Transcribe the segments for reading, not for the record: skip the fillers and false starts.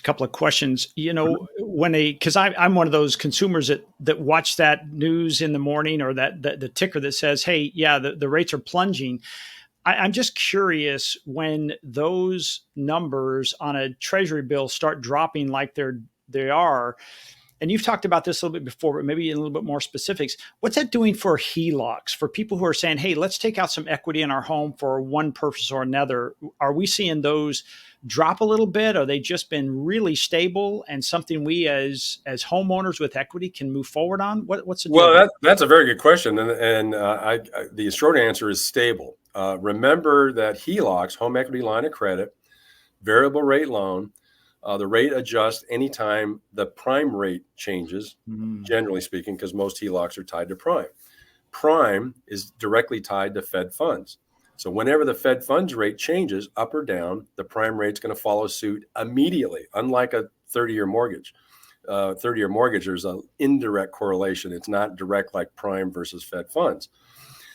Couple of questions. Because I'm one of those consumers that watch that news in the morning, or that the ticker that says, "Hey, yeah, the rates are plunging." I'm just curious, when those numbers on a treasury bill start dropping like they are, and you've talked about this a little bit before, but maybe in a little bit more specifics. What's that doing for HELOCs, for people who are saying, "Hey, let's take out some equity in our home for one purpose or another"? Are we seeing those drop a little bit? Are they just been really stable and something we as homeowners with equity can move forward on? What's the deal Well, there? that's a very good question, and the short answer is stable. Remember that HELOCs, home equity line of credit, variable rate loan, the rate adjusts anytime the prime rate changes, Mm. generally speaking, because most HELOCs are tied to prime. Prime is directly tied to Fed funds. So whenever the Fed funds rate changes up or down, the prime rate's going to follow suit immediately, unlike a 30-year mortgage. 30-year mortgage, there's an indirect correlation. It's not direct like prime versus Fed funds.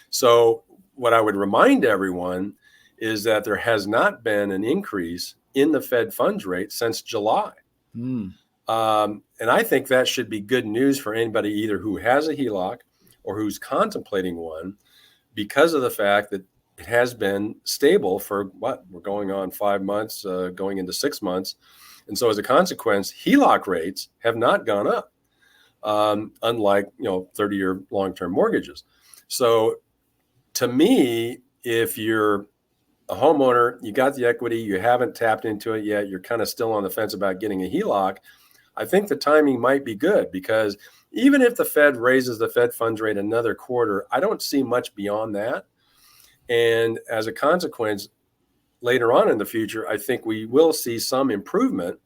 So what I would remind everyone is that there has not been an increase in the Fed funds rate since July. Mm. And I think that should be good news for anybody either who has a HELOC or who's contemplating one, because of the fact that it has been stable for we're going on 5 months, going into 6 months. And so as a consequence, HELOC rates have not gone up, unlike 30-year long-term mortgages. So to me, if you're a homeowner, you got the equity, you haven't tapped into it yet, you're kind of still on the fence about getting a HELOC, I think the timing might be good, because even if the Fed raises the Fed funds rate another quarter, I don't see much beyond that. And as a consequence, later on in the future, I think we will see some improvement.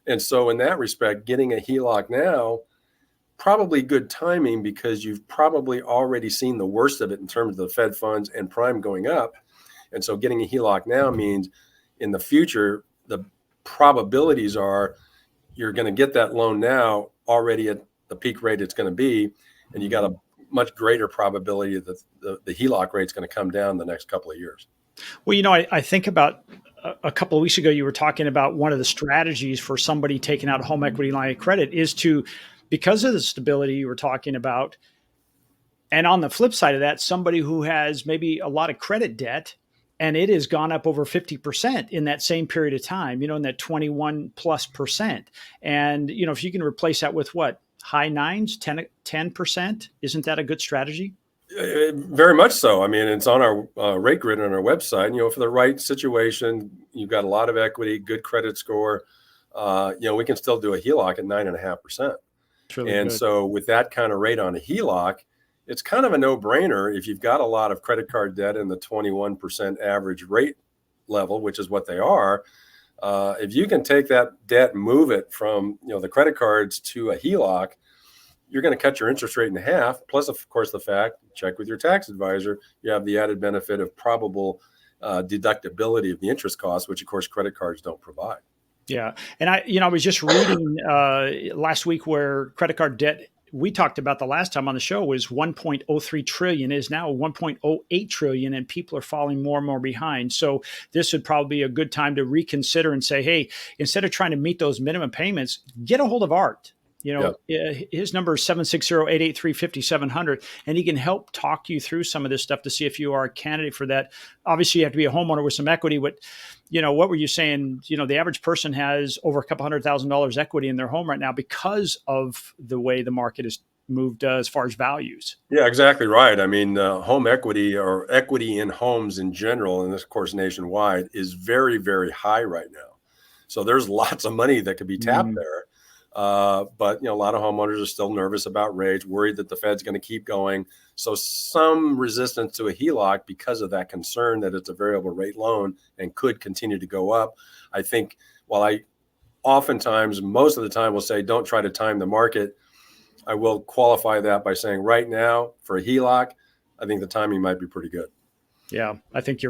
And so in that respect, getting a HELOC now, probably good timing, because you've probably already seen the worst of it in terms of the Fed funds and prime going up. And so getting a HELOC now means in the future, the probabilities are you're going to get that loan now already at the peak rate it's going to be, and you got a much greater probability that the HELOC rate is going to come down the next couple of years. Well, I think about a couple of weeks ago, you were talking about one of the strategies for somebody taking out a home equity line of credit is to, because of the stability you were talking about, and on the flip side of that, somebody who has maybe a lot of credit debt and it has gone up over 50% in that same period of time, in that 21+%. And, if you can replace that with what, high nines, 10%, isn't that a good strategy? Very much so. I mean, it's on our rate grid on our website. For the right situation, you've got a lot of equity, good credit score. We can still do a HELOC at 9.5%. It's really And good. so with that kind of rate on a HELOC, it's kind of a no-brainer if you've got a lot of credit card debt in the 21% average rate level, which is what they are. If you can take that debt and move it from the credit cards to a HELOC, you're going to cut your interest rate in half. Plus, of course, the fact, check with your tax advisor, you have the added benefit of probable deductibility of the interest costs, which of course credit cards don't provide. Yeah. And I was just reading last week where credit card debt, we talked about the last time on the show, was 1.03 trillion, is now 1.08 trillion, and people are falling more and more behind. So this would probably be a good time to reconsider and say, hey, instead of trying to meet those minimum payments, get a hold of Art. His number is 760-883-5700, and he can help talk you through some of this stuff to see if you are a candidate for that. Obviously, you have to be a homeowner with some equity. But, what were you saying? The average person has over a couple $100,000 equity in their home right now because of the way the market has moved as far as values. Yeah, exactly right. I mean, home equity, or equity in homes in general, and this, of course, nationwide, is very, very high right now. So there's lots of money that could be tapped there. But a lot of homeowners are still nervous about rates, worried that the Fed's going to keep going. So some resistance to a HELOC because of that concern that it's a variable rate loan and could continue to go up. I think while I oftentimes, most of the time, will say don't try to time the market, I will qualify that by saying right now for a HELOC, I think the timing might be pretty good. Yeah, I think you're